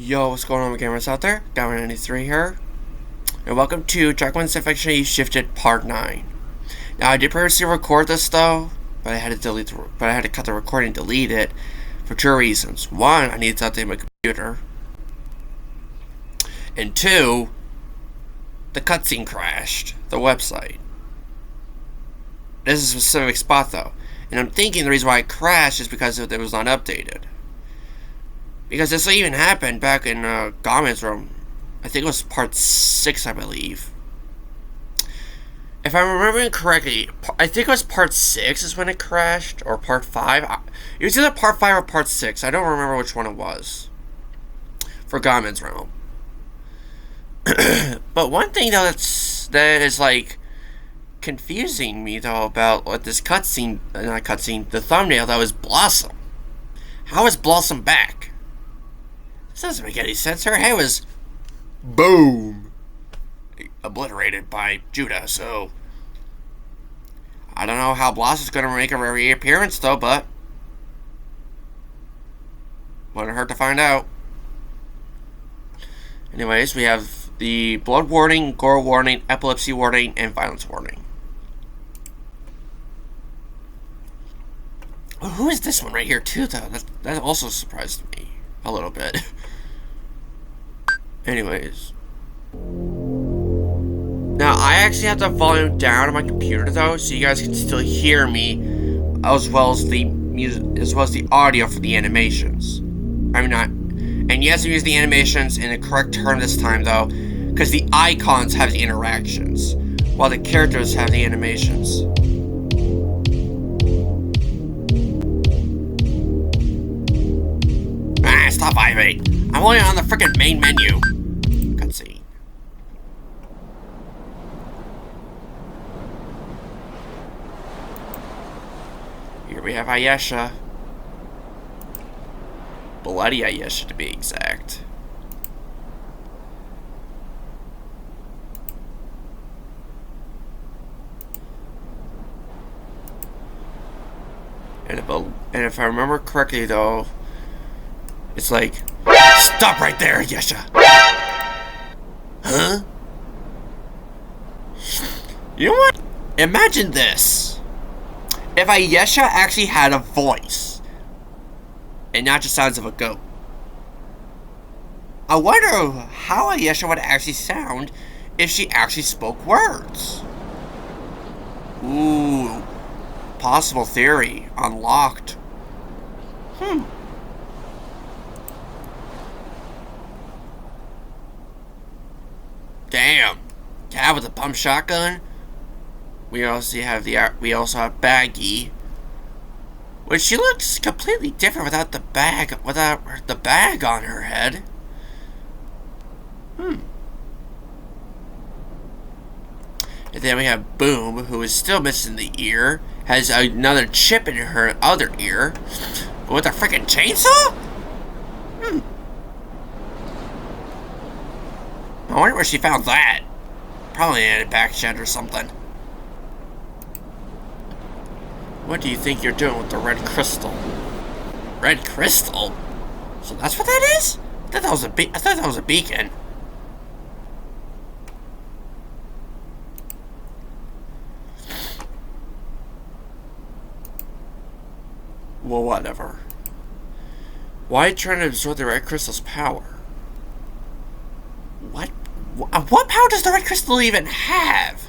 Yo, what's going on with gamers out there? Guy93 here, and welcome to Joaquin's Affectionately Shifted Part 9. Now, I did previously record this though, but I had to cut the recording and delete it for two reasons. One, I needed to update my computer, and two, the cutscene crashed the website. This is a specific spot though, and I'm thinking the reason why it crashed is because it was not updated. Because this even happened back in Gomez's room. I think it was part 6, I believe. If I'm remembering correctly, I think it was part 6 is when it crashed, or part 5. It was either part 5 or part 6. I don't remember which one it was. For Gomez's room. But one thing though that is like confusing me though about what this cutscene, not cutscene, the thumbnail that was Blossom. How is Blossom back? This doesn't make any sense. Her hair was boom obliterated by Judah, so I don't know how Blossom's gonna make a reappearance though, but wouldn't hurt to find out. Anyways, we have the blood warning, gore warning, epilepsy warning, and violence warning. Oh, who is this one right here too though? That also surprised me a little bit. Anyways. Now, I actually have the volume down on my computer though, so you guys can still hear me, as well as the music, as well as the audio for the animations. I'm not, and yes, I'm using the animations in the correct term this time though, because the icons have the interactions, while the characters have the animations. Stop vibing. I'm only on the freaking main menu. Cutscene. Here we have Ayesha. Bloody Ayesha to be exact. And if I remember correctly though, it's like, stop right there, Ayesha! Huh? You know what? Imagine this. If Ayesha actually had a voice, and not just sounds of a goat. I wonder how Ayesha would actually sound if she actually spoke words. Ooh. Possible theory. Unlocked. Damn. Cat with a pump shotgun. We also have Baggy. Which she looks completely different without the bag on her head. And then we have Boom, who is still missing the ear. Has another chip in her other ear. But with a freaking chainsaw? I wonder where she found that. Probably in a back shed or something. What do you think you're doing with the red crystal? Red crystal? So that's what that is? I thought that was a beacon. Well, whatever. Why trying to absorb the red crystal's power? What power does the red crystal even have?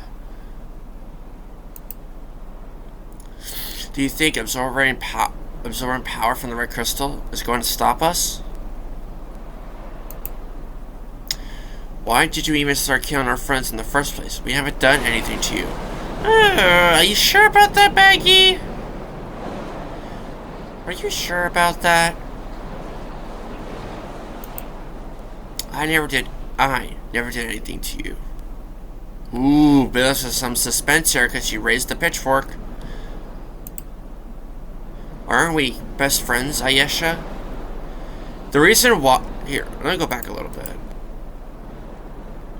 Do you think absorbing power from the red crystal is going to stop us? Why did you even start killing our friends in the first place? We haven't done anything to you. Are you sure about that, Baggy? Are you sure about that? I never did anything to you. Ooh, but there's some suspense here because you raised the pitchfork. Aren't we best friends, Ayesha? The reason why... Here, let me go back a little bit.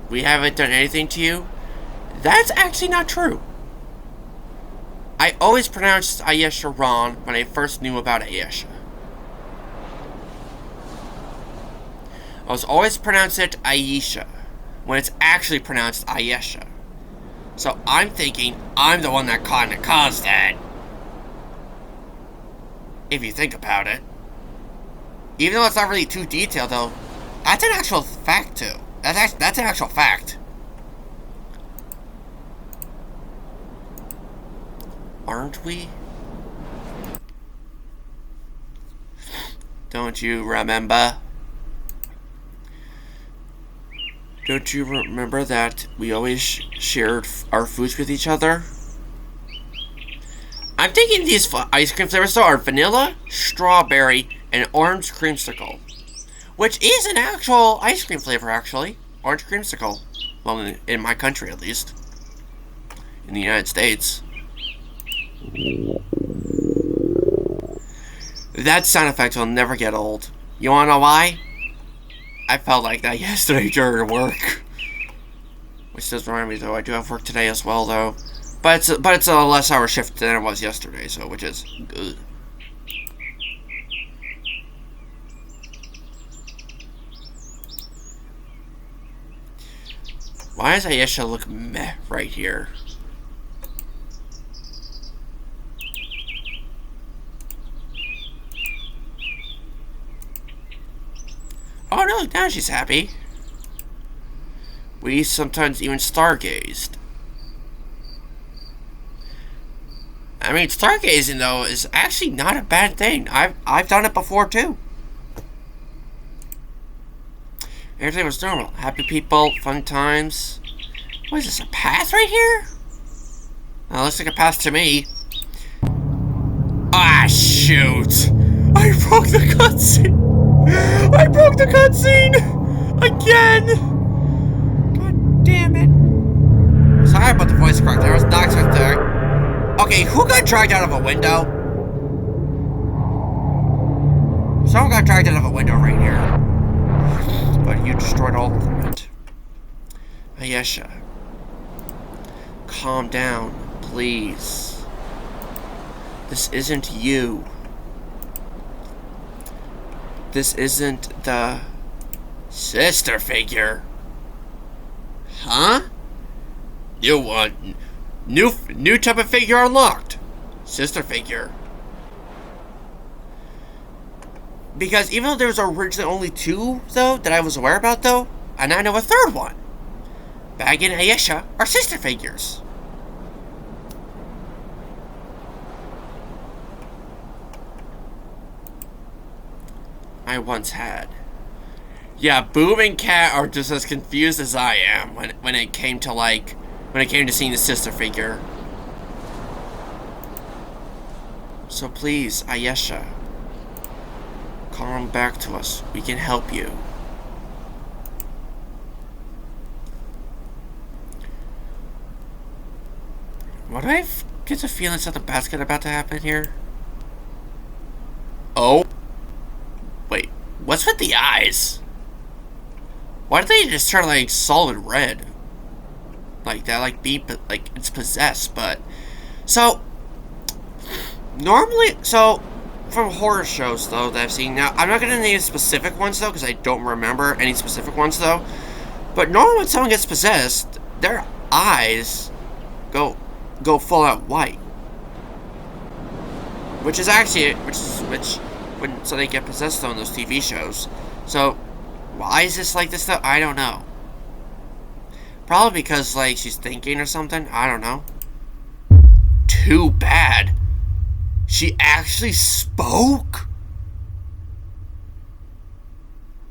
We haven't done anything to you? That's actually not true. I always pronounced Ayesha wrong when I first knew about Ayesha. I was always pronounced it Aisha, when it's actually pronounced Ayesha. So I'm thinking I'm the one that kind of caused that. If you think about it. Even though it's not really too detailed, though, that's an actual fact, too. That's an actual fact. Aren't we? Don't you remember? Don't you remember that we always shared our foods with each other? I'm thinking these ice cream flavors though are vanilla, strawberry, and orange creamsicle. Which is an actual ice cream flavor, actually. Orange creamsicle. Well, in my country, at least. In the United States. That sound effect will never get old. You wanna know why? I felt like that yesterday during work. Which does remind me, though, I do have work today as well, though. But it's a less hour shift than it was yesterday, so which is good. Why does Ayesha look meh right here? Oh no, now she's happy. We sometimes even stargazed. I mean, stargazing though is actually not a bad thing. I've done it before too. Everything was normal. Happy people, fun times. What is this, a path right here? Oh, looks like a path to me. Ah, shoot! I broke the cutscene! I broke the cutscene! Again! God damn it. Sorry about the voice crack there. I was not expecting that. Okay, who got dragged out of a window? Someone got dragged out of a window right here. But you destroyed all of it. Ayesha. Calm down, please. This isn't you. This isn't the sister figure. Huh? You want new type of figure unlocked. Sister figure. Because even though there was originally only two, though, that I was aware about, though, I now know a third one. Bag and Ayesha are sister figures. I once had. Yeah, Boom and Cat are just as confused as I am when it came to seeing the sister figure. So please, Ayesha, come back to us. We can help you. Why do I get the feeling something bad's about to happen here? Oh. Wait, what's with the eyes? Why did they just turn like solid red? Like that, like it's possessed, but so normally, so from horror shows though that I've seen now, I'm not gonna name specific ones though because I don't remember any specific ones though. But normally when someone gets possessed, their eyes go full out white, which is actually so they get possessed on those TV shows. So why is this like this though? I don't know. Probably because like she's thinking or something. I don't know. Too bad. She actually spoke?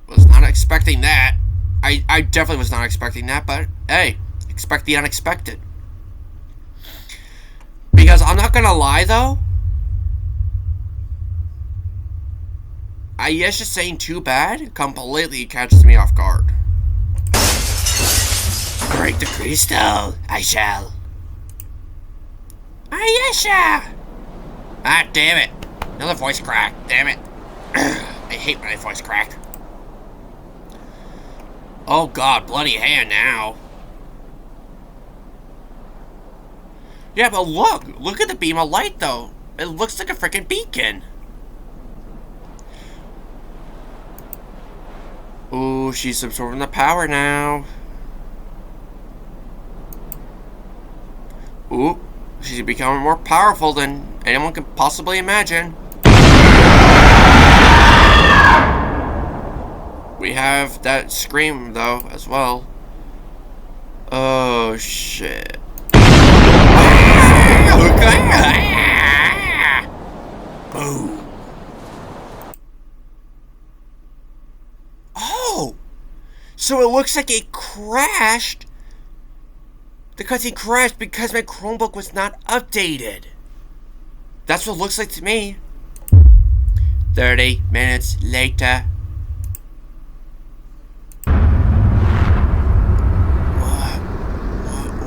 Was not expecting that. I definitely was not expecting that, but hey, expect the unexpected. Because I'm not gonna lie though, Ayesha saying too bad completely catches me off guard. Break the crystal, I shall. Ayesha! Ah, damn it. Another voice crack, damn it. I hate when I voice crack. Oh god, bloody hand now. Yeah, but look at the beam of light though. It looks like a freaking beacon. Ooh, she's absorbing the power now. Ooh, she's becoming more powerful than anyone can possibly imagine. We have that scream, though, as well. Oh, shit. Boom. Oh! So it looks like it crashed. The cutscene crashed because my Chromebook was not updated. That's what it looks like to me. 30 minutes later.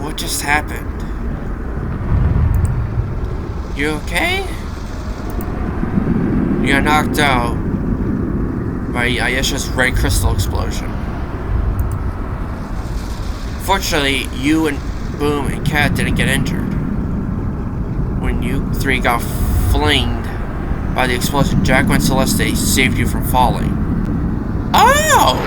What just happened? You okay? You got knocked out by Ayesha's red crystal explosion. Fortunately, you and Boom and Cat didn't get injured. When you three got flinged by the explosion, Joaquin and Celeste saved you from falling. Oh!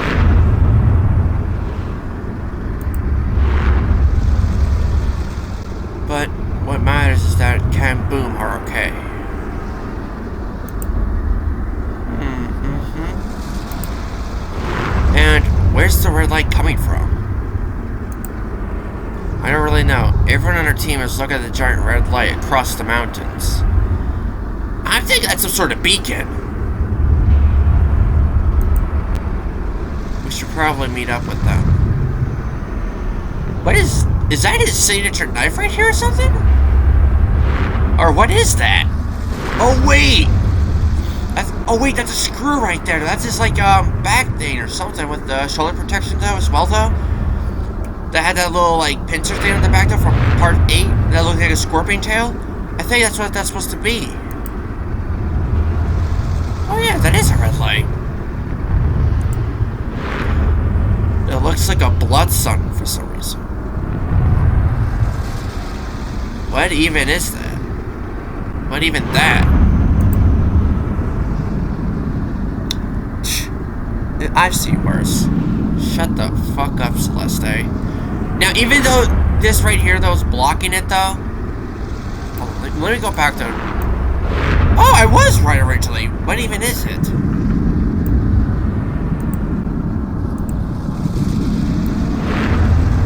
But what matters is that Cat and Boom are okay. And where's the red light coming from? I don't really know. Everyone on our team is looking at the giant red light across the mountains. I think that's some sort of beacon. We should probably meet up with them. What is that his signature knife right here or something? Or what is that? Oh wait! That's a screw right there. That's his like back thing or something with the shoulder protection though as well though. That had that little like pincer thing on the back though from part 8 that looked like a scorpion tail. I think that's what that's supposed to be. Oh yeah, that is a red light. It looks like a blood sun for some reason. What even is that? What even that? I've seen worse. Shut the fuck up, Celeste. Now, even though this right here, though, is blocking it, though. Oh, let me go back to... Oh, I was right originally. What even is it?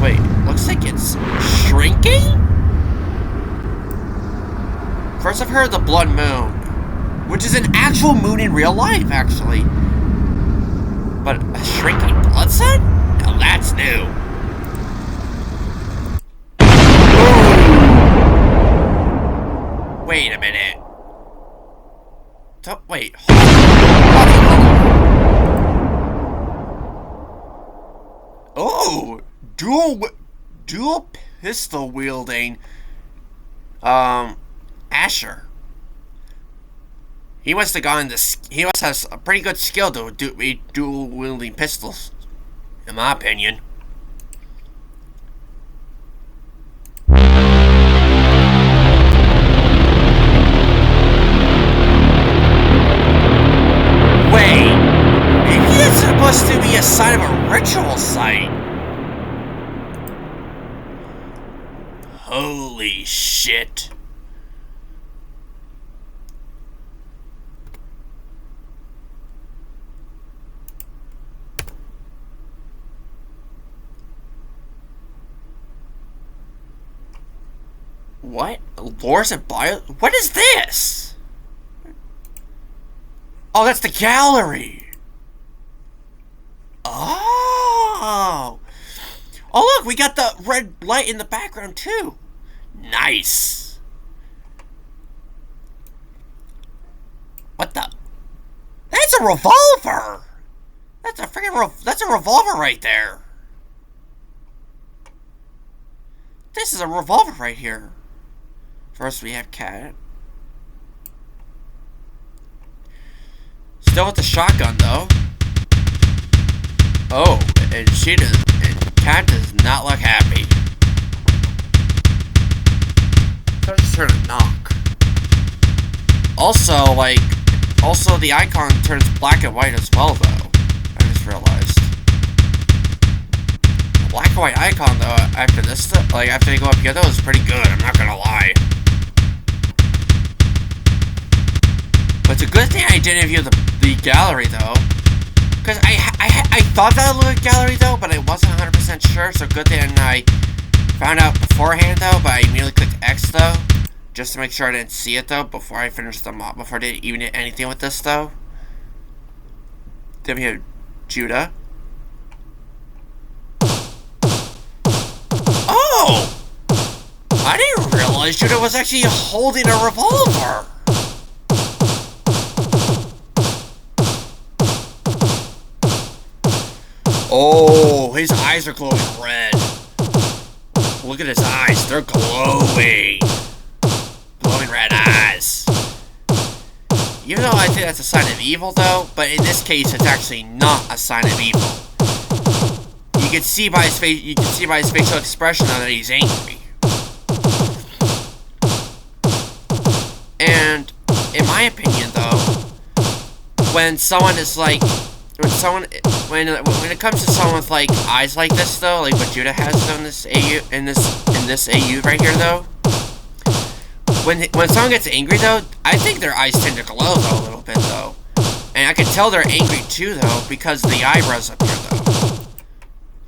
Wait, looks like it's shrinking? First I've heard of the blood moon, which is an actual moon in real life, actually. But a shrinking blood sun? Now that's new. Wait a minute. Wait. Oh, dual pistol wielding. Asher. He must have gotten this. He must have a pretty good skill to be dual wielding pistols, in my opinion. Wait, maybe it's supposed to be a sign of a ritual site. Holy shit. What? Lores and bio? What is this? Oh, that's the gallery. Oh. Oh, look, we got the red light in the background, too. Nice. What the? That's a revolver. That's a freaking that's a revolver right there. This is a revolver right here. First we have Cat. Still with the shotgun though. Oh, and Cat does not look happy. So I just heard a knock. Also, the icon turns black and white as well though. I just realized. black and white icon though after this stuff, like after they go up here though, is pretty good. I'm not gonna lie. But it's a good thing I didn't view the gallery though, because I thought that would look like gallery though, but I wasn't 100% sure. So good thing I found out beforehand though, but I immediately clicked X though, just to make sure I didn't see it though before I finished the mod, before I did even did anything with this though. Then we have Judah. Oh! I didn't realize Judah was actually holding a revolver. Oh, his eyes are glowing red. Look at his eyes. They're glowing. Glowing red eyes. Even though I think that's a sign of evil, though, but in this case, it's actually not a sign of evil. You can see by his face. You can see by his facial expression that he's angry. And in my opinion, though, when someone is like, when it comes to someone with like eyes like this, though, like what Judah has in this AU right here, though. When someone gets angry, though, I think their eyes tend to glow, though, a little bit, though. And I can tell they're angry, too, though, because of the eyebrows up here, though.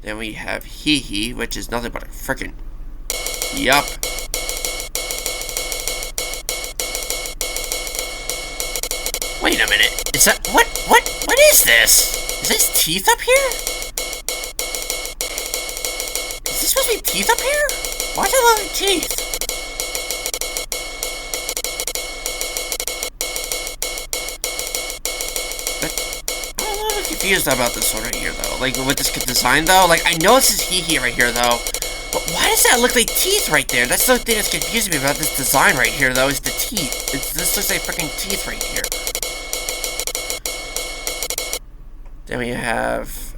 Then we have Hee, which is nothing but a frickin'... Yup. Wait a minute. Is that... What is this? Is this teeth up here? Is this supposed to be teeth up here? Why do they look like teeth? Confused about this one right here, though. Like, with this design, though. Like, I know this is Hee right here, though. But why does that look like teeth right there? That's the thing that's confusing me about this design right here, though, is the teeth. This looks like freaking teeth right here. Then we have...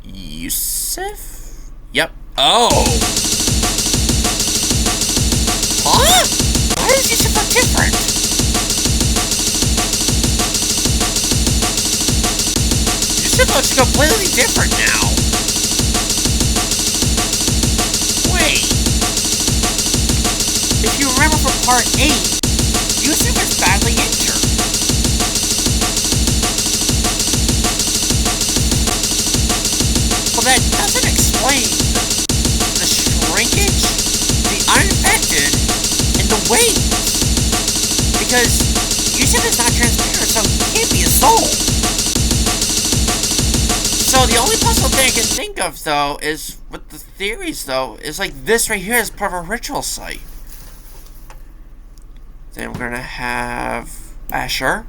Yusuf? Yep. Oh! Huh? Why does Yusuf look different? It looks completely different now. Wait. If you remember from part 8, Yusuf was badly injured. Well, that doesn't explain the shrinkage, the uninfected, and the wings. Because Yusuf is not transparent, so he can't be a soul. So the only possible thing I can think of, though, is with the theories, though, is like this right here is part of a ritual site. Then we're gonna have Asher,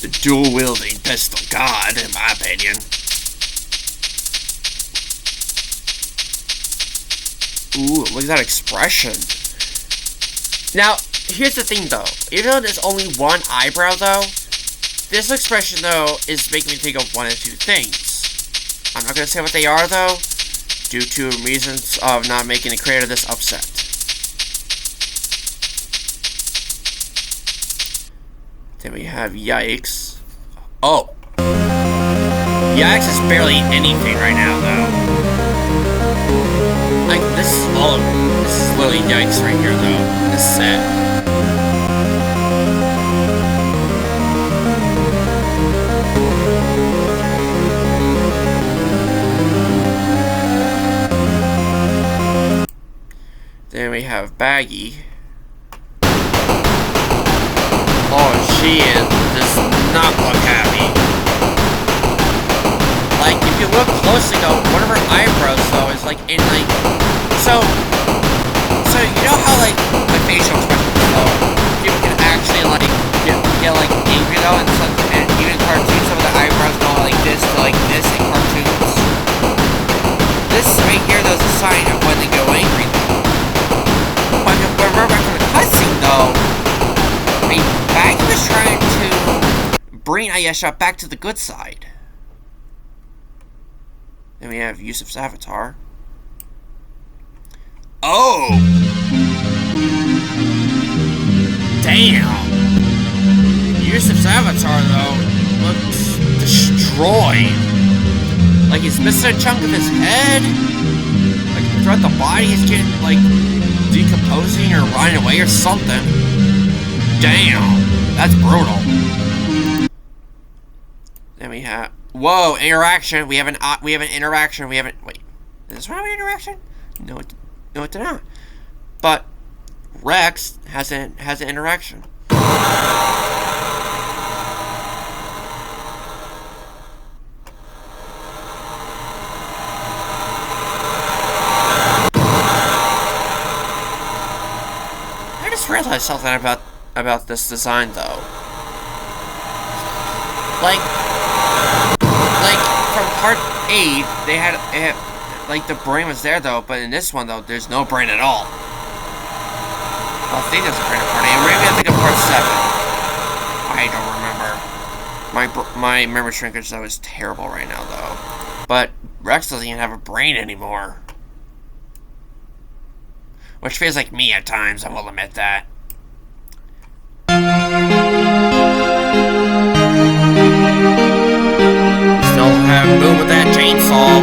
the dual-wielding pistol god, in my opinion. Ooh, look at that expression. Now, here's the thing, though. Even though there's only one eyebrow, though, this expression, though, is making me think of one of two things. I'm not going to say what they are, though, due to reasons of not making the creator this upset. Then we have Yikes. Oh. Yikes is barely anything right now, though. Like, this is all of it. This is literally Yikes right here, though, this set. Then we have Baggy. Oh, she does not look happy. Like, if you look closely, though, one of her eyebrows, though, is like in like. So you know how like the facial expressions, though, people can actually like get like angry though, and even in cartoons, some of the eyebrows go like this to like this in cartoons. This right here, though, is a sign of when they go angry, though. But remember back from the cutscene, though, I mean, Baggy was trying to bring Ayesha back to the good side. Then we have Yusuf's avatar. Oh! Damn! Yusuf's avatar, though, looks destroyed. Like he's missing a chunk of his head. Like throughout the body, he's getting like decomposing or rotting away or something. Damn, that's brutal. Then we have interaction. We have an interaction. Wait, is this an interaction? No, it did not. But Rex has an interaction. I just realized something about this design though. Like from part 8, they had like the brain was there though, but in this one though, there's no brain at all. Well, I think there's a brain in part 8, or maybe I think in part 7. I don't remember. My memory shrinkage though is terrible right now though. But Rex doesn't even have a brain anymore. Which feels like me at times, I will admit that. Still have Boom with that chainsaw.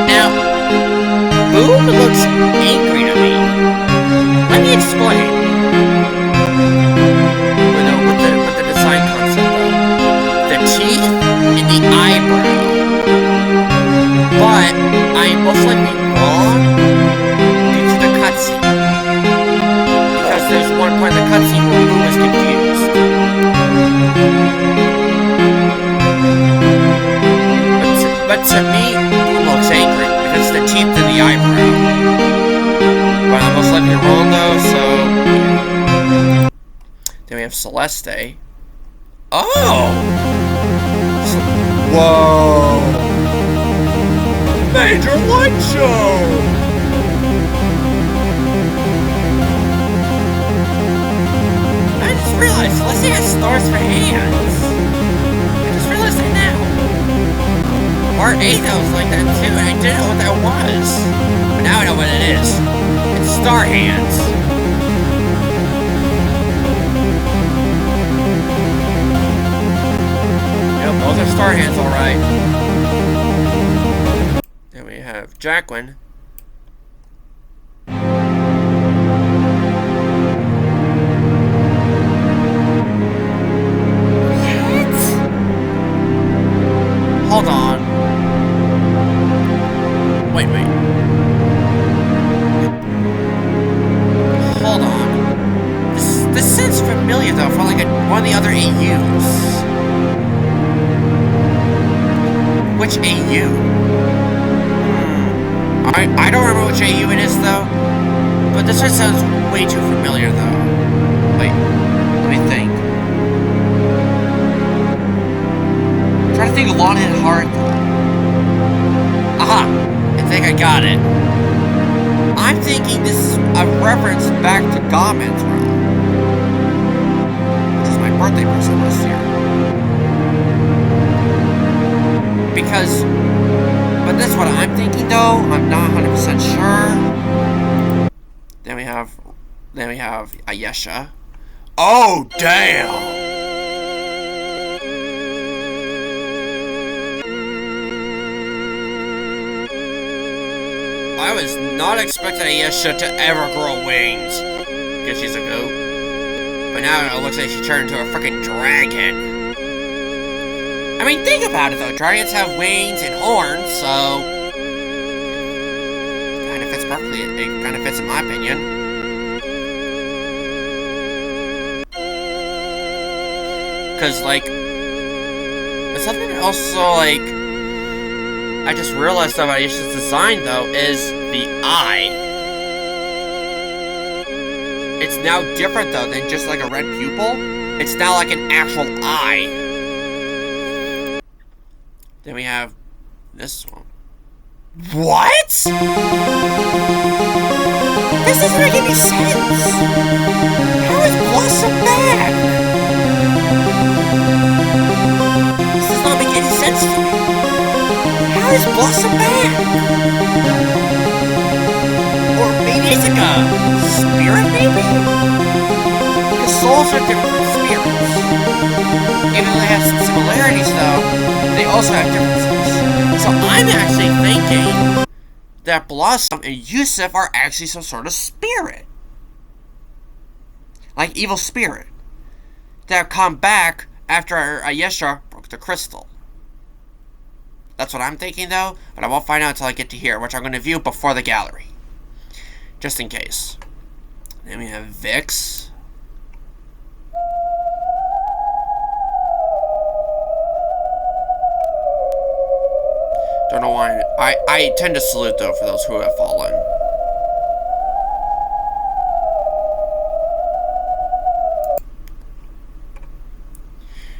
Now, Boom looks angry to me. Let me explain. With the design concept though. The teeth and the eyebrow. But I most likely wrong due to the cutscene. Because there's one point in the cutscene where Boom is confused. But to me, Boom looks angry because the teeth and the eyebrow. But I'm most likely wrong though, so yeah. Then we have Celeste. Oh! Whoa! Major light show! I just realized Celeste has stars for hands. I just realized that now. Part 8 that was like that too, and I didn't know what that was. But now I know what it is. It's star hands. Yep, those are star hands, alright. Then we have Joaquin. What? Hold on. Wait. Hold on. This sounds familiar though from like one of the other AUs. Which AU? I don't remember which AU it is though, but this one sounds way too familiar though. Wait, let me think. I'm trying to think long and hard though. Aha! I think I got it. I'm thinking this is a reference back to Gamen's Realm, which is my birthday present this year. Because, but this is what I'm thinking though. I'm not 100% sure. Then we have Ayesha. Oh damn! I was not expecting Ayesha to ever grow wings. Guess she's a goat. But now it looks like she turned into a freaking dragon. I mean, think about it though. Dragons have wings and horns, so it kind of fits perfectly. It kind of fits in my opinion. Because, like, something also, like, I just realized about Ayesha's design, though, is the eye. It's now different, though, than just, like, a red pupil. It's now, like, an actual eye. Then we have this one. What? This doesn't make any sense. How is Blossom back? This does not make any sense to me. How is Blossom back? Or maybe it's like a spirit, maybe? Because souls are different from spirits. Even though they have some similarities, though, they also have differences. So I'm actually thinking that Blossom and Yusuf are actually some sort of spirit. Like evil spirit. That have come back after Ayesha broke the crystal. That's what I'm thinking, though, but I won't find out until I get to here, which I'm going to view before the gallery. Just in case. Then we have Vix. Don't know why. I tend to salute, though, for those who have fallen.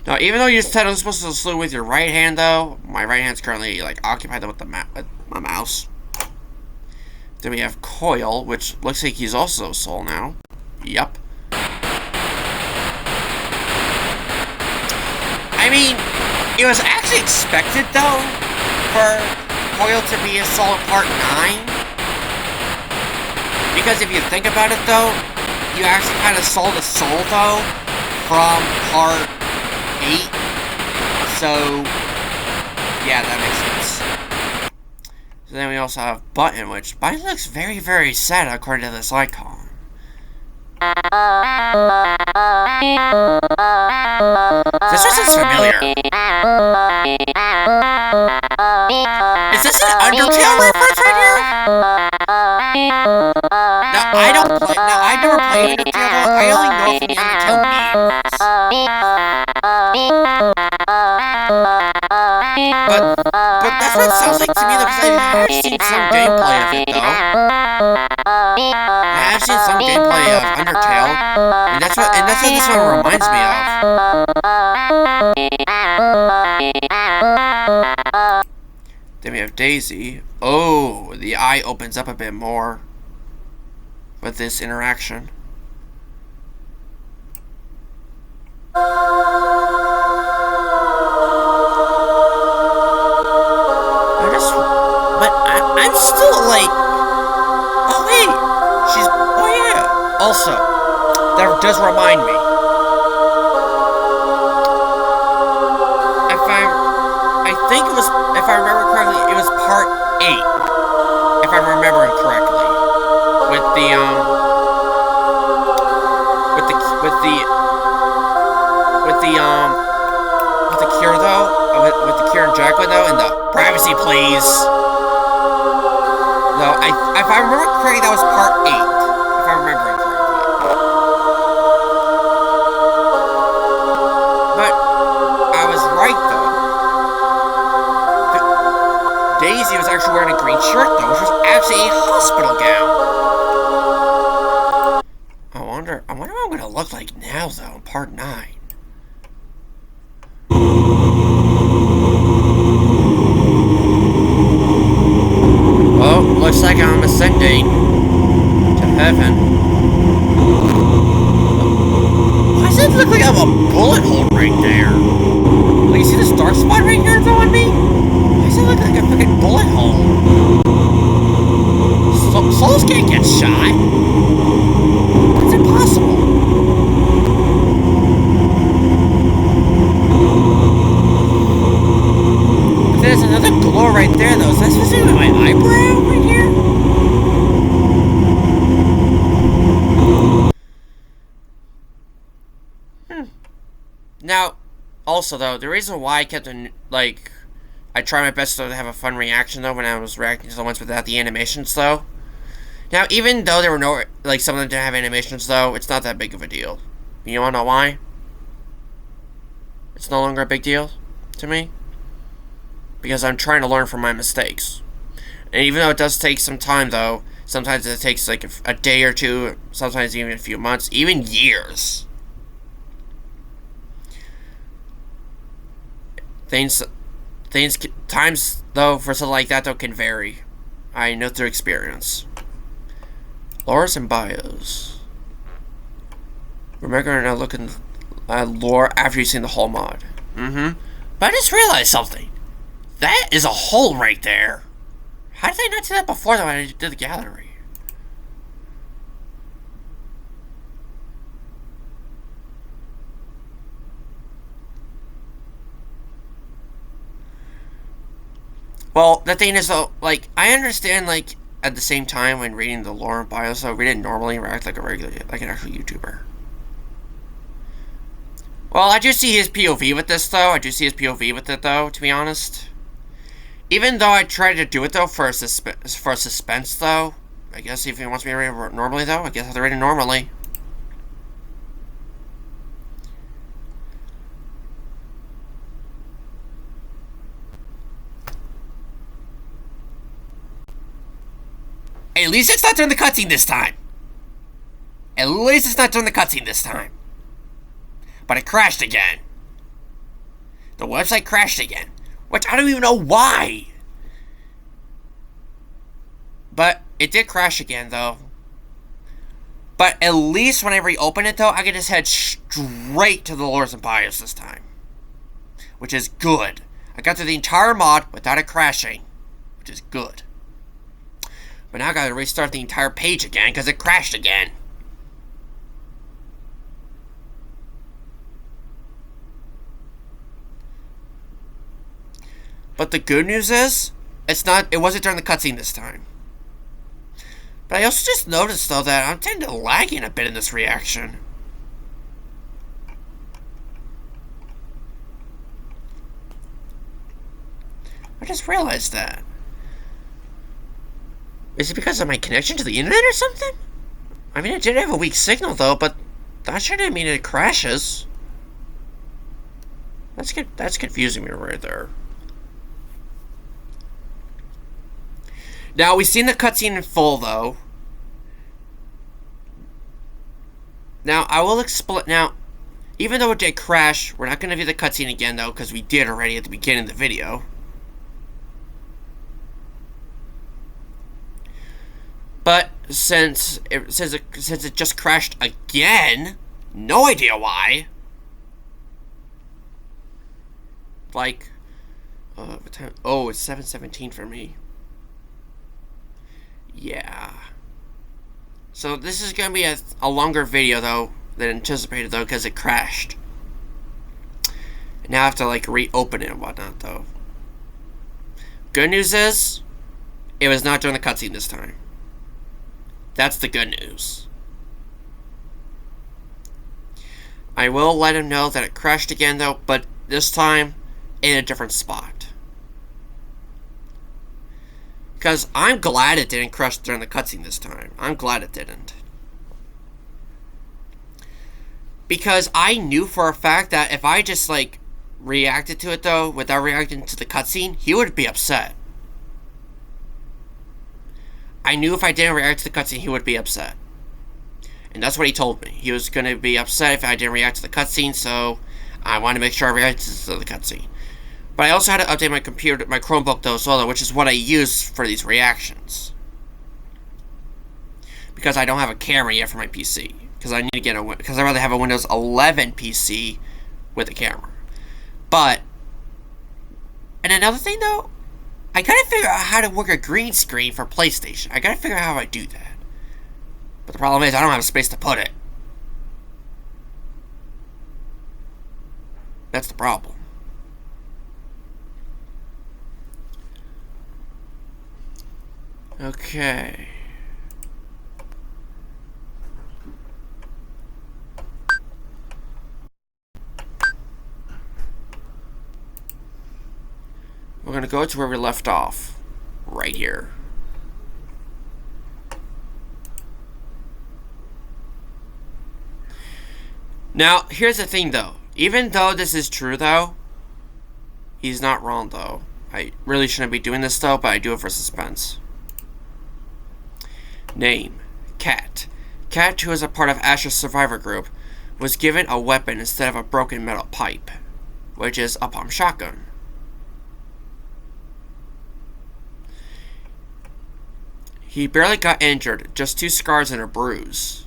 Now, even though you're technically supposed to salute with your right hand, though, my right hand's currently, like, occupied with with my mouse. Then we have Coil, which looks like he's also Soul now. Yep. I mean, it was actually expected, though, for Coil to be a Soul in Part 9. Because if you think about it, though, you actually kind of sold a soul, though, from Part 8. So, yeah, that makes sense. So then we also have Button, which Button looks very, very sad according to this icon. This one sounds familiar. Is this an Undertale reference right here? Now, I've never played Undertale, I only know from the Undertale memes. But that's what it sounds like to me, though, because I have seen some gameplay of it, though. I have seen some gameplay of Undertale, and that's what this one reminds me of. Then we have Daisy. Oh, the eye opens up a bit more with this interaction. I'm still like, oh wait, oh yeah. Also, that does remind me. If I remember correctly, it was Part 8. If I'm remembering correctly, with the cure though, with the cure and Jacqueline though, and the privacy please. Though, if I remember correctly, that was Part 8. If I'm remembering correctly. But I was right though. Daisy was actually wearing a green shirt though, which was actually a hospital gown. I wonder what I'm gonna look like now though, in Part 9. Well, looks like I'm ascending to heaven. Why does it look like I have a bullet hole right there? Like, you see this dark spot right here though on me? Why does it look like a fucking bullet hole? Souls can't get shot. It's impossible. But there's another glow right there though. Is that supposed to be my eyebrow right here? Now, also though, the reason why I kept I try my best to have a fun reaction though when I was reacting to the ones without the animations though. Now, even though there were no, some of them didn't have animations though, it's not that big of a deal. You wanna know why? It's no longer a big deal to me. Because I'm trying to learn from my mistakes. And even though it does take some time though, sometimes it takes like a day or two, sometimes even a few months, even years. Times though for something like that though can vary. I know through experience. Lores and bios. Remember now looking at lore after you've seen the whole mod. But I just realized something. That is a hole right there. How did I not see that before when I did the gallery? Well, the thing is, though, like, I understand, like, at the same time when reading the lore and bio, so read it normally and react like a regular, like an actual YouTuber. Well, I do see his POV with this, though. I do see his POV with it, though, to be honest. Even though I tried to do it, though, for suspense, though. I guess if he wants me to read it normally, though, I guess I have to read it normally. At least it's not during the cutscene this time. At least it's not during the cutscene this time. But it crashed again. The website crashed again. Which I don't even know why. But it did crash again, though. But at least when I reopen it, though, I can just head straight to the Lords and Bios this time. Which is good. I got through the entire mod without it crashing. Which is good. But now I gotta restart the entire page again because it crashed again. But the good news is, it wasn't during the cutscene this time. But I also just noticed, though, that I'm tending to lagging a bit in this reaction. I just realized that. Is it because of my connection to the internet or something? I mean, it did have a weak signal, though, but that shouldn't mean it crashes. That's confusing me right there. Now, we've seen the cutscene in full, though. Now, I will explain... Now, even though it did crash, we're not going to view the cutscene again, though, because we did already at the beginning of the video. But since it just crashed again, no idea why. Like, what time? Oh, it's 7:17 for me. Yeah. So this is gonna be a longer video though than anticipated though because it crashed. Now I have to like reopen it and whatnot though. Good news is, it was not during the cutscene this time. That's the good news. I will let him know that it crashed again though, but this time in a different spot. Because I'm glad it didn't crash during the cutscene this time. I'm glad it didn't. Because I knew for a fact that if I just like reacted to it though, without reacting to the cutscene, he would be upset. I knew if I didn't react to the cutscene, he would be upset. And that's what he told me. He was going to be upset if I didn't react to the cutscene, so I wanted to make sure I reacted to the cutscene. But I also had to update my computer, my Chromebook though as well, which is what I use for these reactions. Because I don't have a camera yet for my PC. Because I need to get because I rather have a Windows 11 PC with a camera. But, and another thing though, I gotta figure out how to work a green screen for PlayStation. I gotta figure out how I do that. But the problem is, I don't have space to put it. That's the problem. Okay. We're going to go to where we left off. Right here. Now, here's the thing though. Even though this is true though, he's not wrong though. I really shouldn't be doing this though, but I do it for suspense. Name: Cat. Cat, who is a part of Ash's survivor group, was given a weapon instead of a broken metal pipe, which is a pump shotgun. He barely got injured, just 2 scars and a bruise.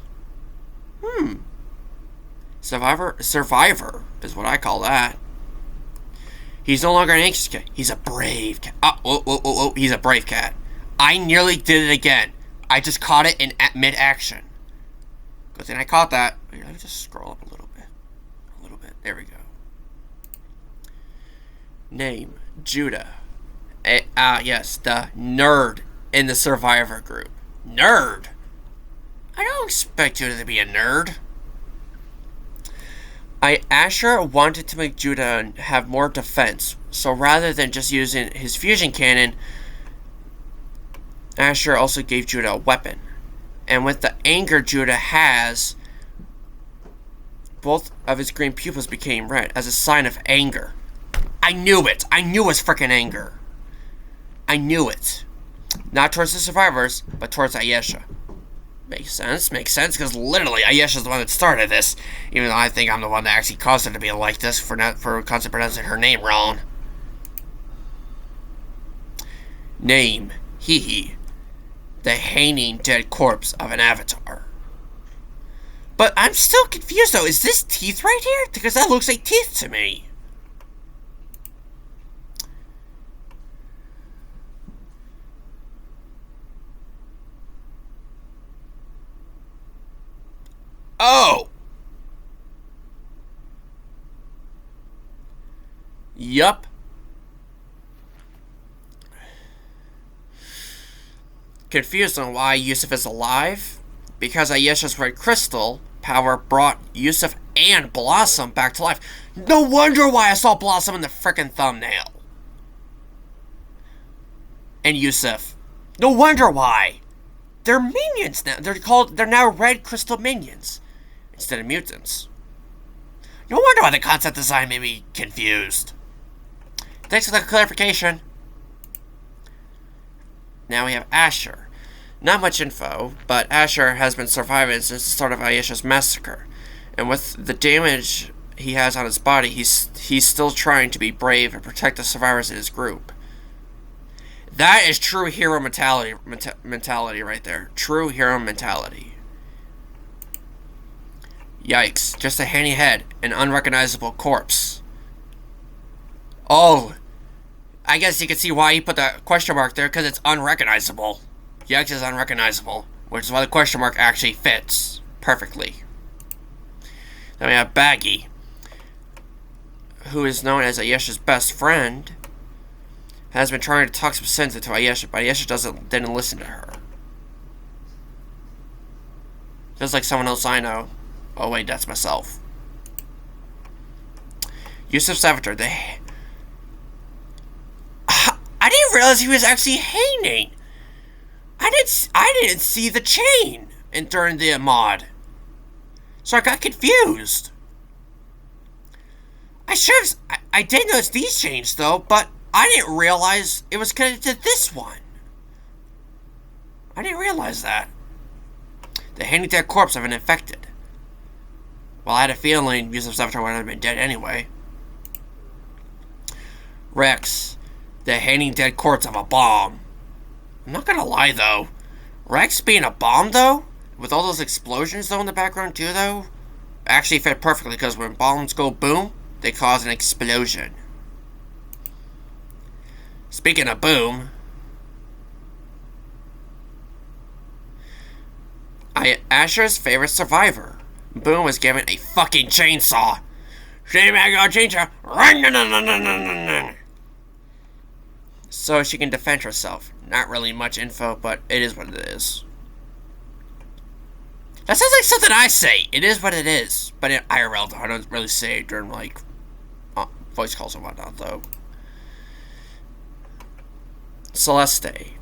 Survivor is what I call that. He's no longer an anxious cat. He's a brave cat. He's a brave cat. I nearly did it again. I just caught it in mid-action. Good thing I caught that. Wait, let me just scroll up a little bit. There we go. Name: Judah. Yes, the nerd in the survivor group. Nerd? I don't expect you to be a nerd. Asher wanted to make Judah have more defense, so rather than just using his fusion cannon, Asher also gave Judah a weapon. And with the anger Judah has, both of his green pupils became red as a sign of anger. I knew it! I knew it was freaking anger. I knew it. Not towards the survivors, but towards Ayesha. Makes sense, because literally Ayesha's the one that started this, even though I think I'm the one that actually caused her to be like this for constantly pronouncing her name wrong. Name, Hee. The hanging dead corpse of an avatar. But I'm still confused though, is this teeth right here? Because that looks like teeth to me. Oh! Yup. Confused on why Yusuf is alive? Because Ayesha's red crystal power brought Yusuf and Blossom back to life. No wonder why I saw Blossom in the frickin' thumbnail. And Yusuf. No wonder why. They're minions now. They're now red crystal minions instead of mutants. No wonder why the concept design made me confused. Thanks for the clarification. Now we have Asher. Not much info, but Asher has been surviving since the start of Ayesha's massacre. And with the damage he has on his body, he's still trying to be brave and protect the survivors in his group. That is true hero mentality right there. True hero mentality. Yikes. Just a handy head. An unrecognizable corpse. Oh. I guess you can see why he put the question mark there, because it's unrecognizable. Yikes is unrecognizable, which is why the question mark actually fits perfectly. Then we have Baggy, who is known as Ayesha's best friend, has been trying to talk some sense into Ayesha, but Ayesha didn't listen to her. Just like someone else I know. Oh wait, that's myself. Yusuf's avatar, I didn't realize he was actually hanging. I didn't see the chain during the mod, so I got confused. I did notice these chains though, but I didn't realize it was connected to this one. I didn't realize that. The hanging dead corpse of an infected. Well, I had a feeling Yusuf's avatar would have been dead anyway. Rex, the hanging dead corpse of a bomb. I'm not gonna lie though, Rex being a bomb though, with all those explosions though in the background too though, actually fit perfectly because when bombs go boom, they cause an explosion. Speaking of boom, Asher's favorite survivor, Boom, was given a fucking chainsaw. So she can defend herself. Not really much info, but it is what it is. That sounds like something I say. It is what it is. But in IRL, though, I don't really say it during, like, voice calls and whatnot, though. Celeste,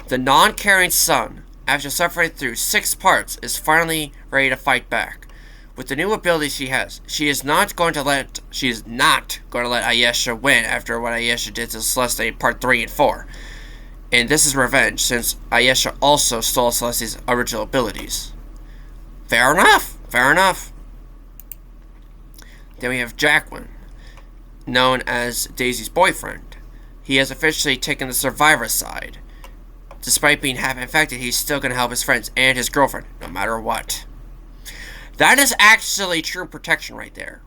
the non-caring son, after suffering through 6 parts, is finally ready to fight back. With the new abilities she has, she is not going to let Ayesha win after what Ayesha did to Celeste in Part 3 and 4. And this is revenge, since Ayesha also stole Celeste's original abilities. Fair enough. Then we have Joaquin, known as Daisy's boyfriend. He has officially taken the survivor side. Despite being half infected, he's still going to help his friends and his girlfriend, no matter what. That is actually true protection right there.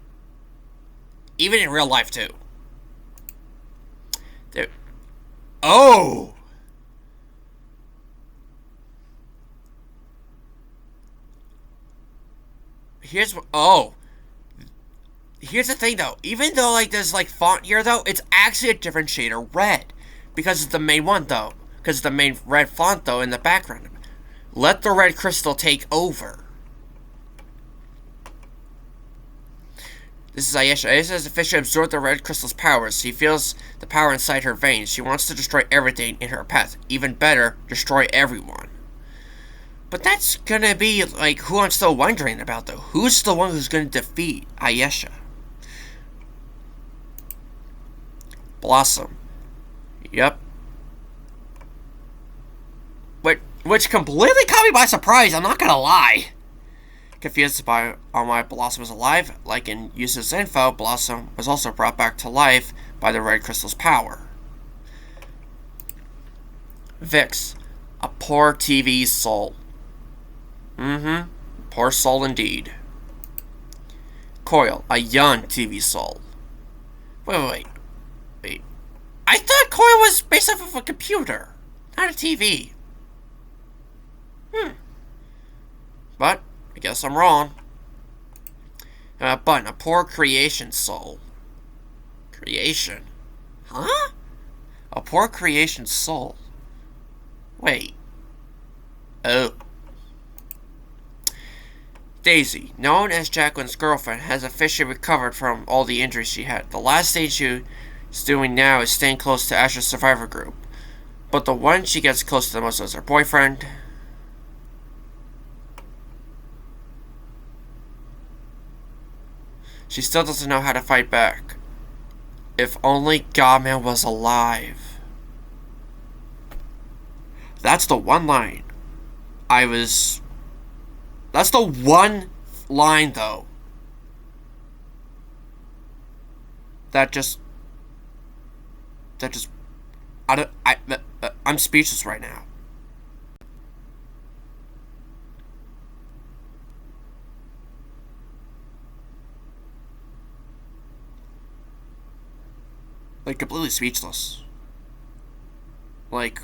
Even in real life, too. Oh! Here's the thing, though. Even though, like, there's, like, font here, though, it's actually a different shade of red. Because it's the main one, though. Because it's the main red font, though, in the background. Let the red crystal take over. This is Ayesha. Ayesha has officially absorbed the red crystal's powers. She feels the power inside her veins. She wants to destroy everything in her path. Even better, destroy everyone. But that's gonna be, like, who I'm still wondering about, though. Who's the one who's gonna defeat Ayesha? Blossom. Yep. Which completely caught me by surprise, I'm not gonna lie. Confused by why Blossom is alive, like in Yusa's info, Blossom was also brought back to life by the red crystal's power. Vix. A poor TV soul. Poor soul indeed. Coil. A young TV soul. Wait. I thought Coil was based off of a computer, not a TV. But I guess I'm wrong. Button. A poor creation soul. Creation? Huh? A poor creation soul. Wait. Oh. Daisy, known as Jacqueline's girlfriend, has officially recovered from all the injuries she had. The last thing she's doing now is staying close to Ash's survivor group. But the one she gets close to the most is her boyfriend. She still doesn't know how to fight back. If only Godman was alive. That's the one line. That's the one line, though. I'm speechless right now. Like, completely speechless. Like,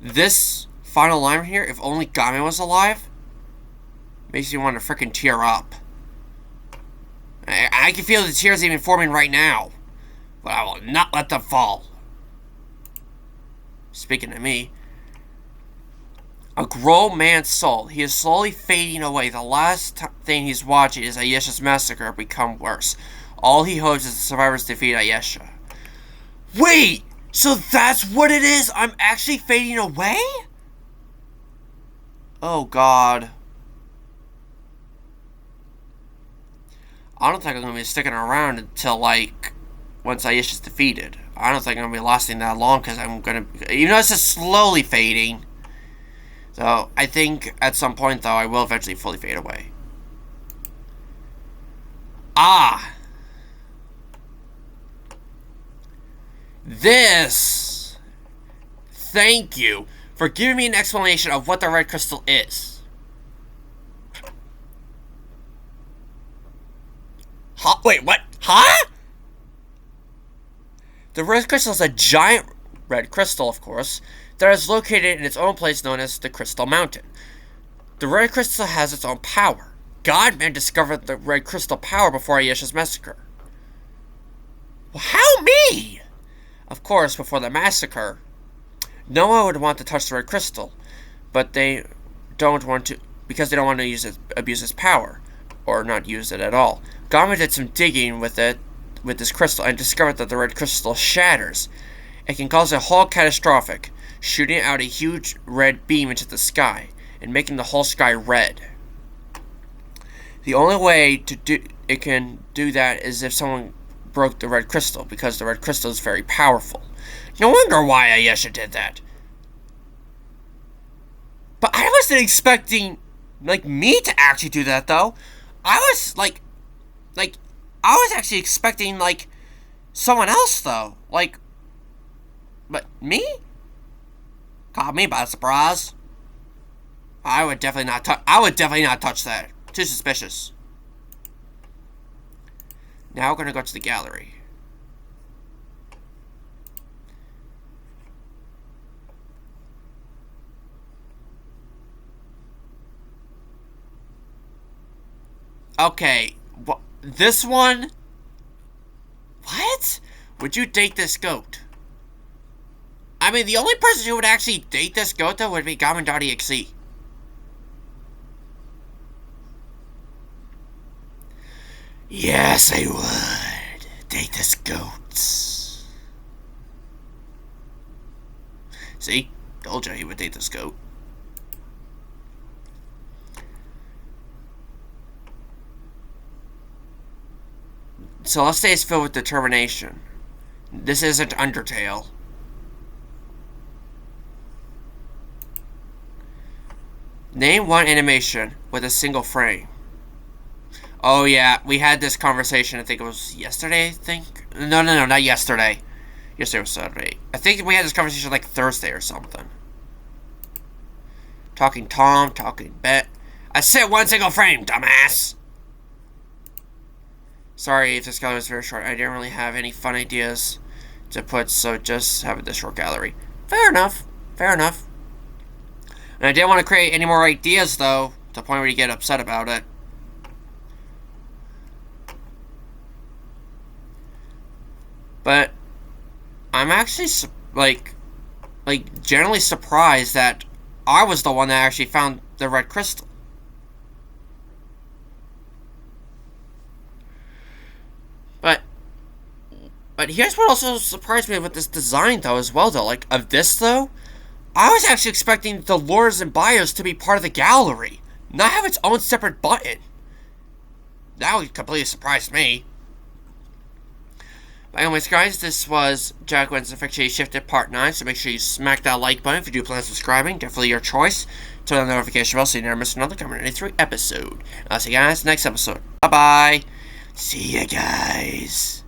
this final line here, if only Godman was alive, makes me want to freaking tear up. I can feel the tears even forming right now. But I will not let them fall. Speaking of me, a grown man's soul. He is slowly fading away. The last thing he's watching is Ayesha's massacre become worse. All he hopes is the survivors defeat Ayesha. Wait! So that's what it is? I'm actually fading away? Oh, God. I don't think I'm going to be sticking around until, like, once Ayesha's defeated. I don't think I'm going to be lasting that long because I'm going to... Even though it's just slowly fading. So, I think at some point, though, I will eventually fully fade away. Ah! This! Thank you for giving me an explanation of what the red crystal is. Huh? Wait, what? Huh? The red crystal is a giant red crystal, of course, that is located in its own place known as the Crystal Mountain. The red crystal has its own power. Godman discovered the red crystal power before Ayesha's massacre. Well, how me? Of course, before the massacre, no one would want to touch the red crystal, but they don't want to, because they don't want to abuse its power, or not use it at all. Godman did some digging with this crystal and discovered that the red crystal shatters. It can cause a whole catastrophic, shooting out a huge red beam into the sky and making the whole sky red. The only way it can do that is if someone broke the red crystal, because the red crystal is very powerful. No wonder why Ayesha did that. But I wasn't expecting, like, me to actually do that, though. I was, I was actually expecting, like, someone else, though. Like, but me? Caught me by surprise. I would definitely not touch that. Too suspicious. Now we're gonna go to the gallery. Okay, this one? What? Would you date this goat? I mean, the only person who would actually date this goat, though, would be Gammon.exe. Yes, I would. Date this goat. See? Told you he would date this goat. So let's say it's filled with determination. This isn't Undertale. Name one animation with a single frame. Oh yeah, we had this conversation, I think it was yesterday, I think? No, not yesterday. Yesterday was Saturday. I think we had this conversation like Thursday or something. Talking Tom, talking Bet. I said one single frame, dumbass! Sorry if this gallery was very short. I didn't really have any fun ideas to put, so just have this short gallery. Fair enough. Fair enough. And I didn't want to create any more ideas, though, to the point where you get upset about it. But I'm actually, generally surprised that I was the one that actually found the red crystal. But here's what also surprised me with this design, though, as well, though. Like, of this, though, I was actually expecting the lures and bios to be part of the gallery, not have its own separate button. That would completely surprise me. But anyways, guys, this was Joaquin's Infectious Shifted Part 9, so make sure you smack that like button if you do plan on subscribing. Definitely your choice. Turn on the notification bell so you never miss another Coming 93 episode. I'll see you guys next episode. Bye-bye. See ya, guys.